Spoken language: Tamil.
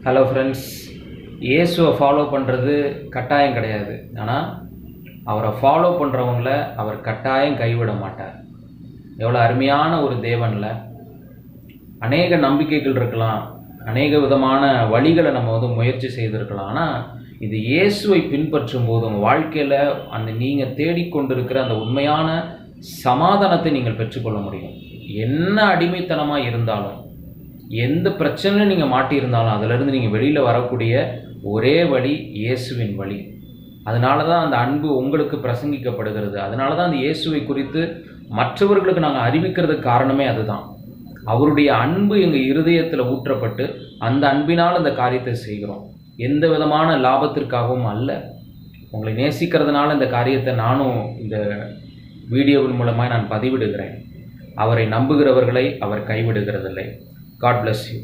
ஹலோ ஃப்ரெண்ட்ஸ், இயேசுவை ஃபாலோ பண்ணுறது கட்டாயம் கிடையாது. ஆனால் அவரை ஃபாலோ பண்ணுறவங்கள அவர் கட்டாயம் கைவிட மாட்டார். எவ்வளோ அருமையான ஒரு தேவனில் அநேக நம்பிக்கைகள் இருக்கலாம், அநேக விதமான வழிகளை நம்ம முயற்சி செய்திருக்கலாம். ஆனால் இது இயேசுவை பின்பற்றும் போது உங்கள் வாழ்க்கையில் அந்த நீங்கள் தேடிக்கொண்டிருக்கிற அந்த உண்மையான சமாதானத்தை நீங்கள் பெற்றுக்கொள்ள முடியும். என்ன அடிமைத்தனமாக இருந்தாலும், எந்த பிரச்சனையும் நீங்கள் மாட்டியிருந்தாலும் அதிலிருந்து நீங்கள் வெளியில் வரக்கூடிய ஒரே வழி இயேசுவின் வழி. அதனால தான் அந்த அன்பு உங்களுக்கு பிரசங்கிக்கப்படுகிறது. அதனால தான் அந்த இயேசுவை குறித்து மற்றவர்களுக்கு நாங்கள் அறிவிக்கிறதுக்கு காரணமே அதுதான். அவருடைய அன்பு எங்கள் இருதயத்தில் ஊற்றப்பட்டு அந்த அன்பினால் அந்த காரியத்தை செய்கிறோம். எந்த விதமான லாபத்திற்காகவும் அல்ல. உங்களை நேசிக்கிறதுனால இந்த காரியத்தை நானும் இந்த வீடியோவின் மூலமாக நான் பதிவிடுகிறேன். அவரை நம்புகிறவர்களை அவர் கைவிடுகிறதில்லை. God bless you.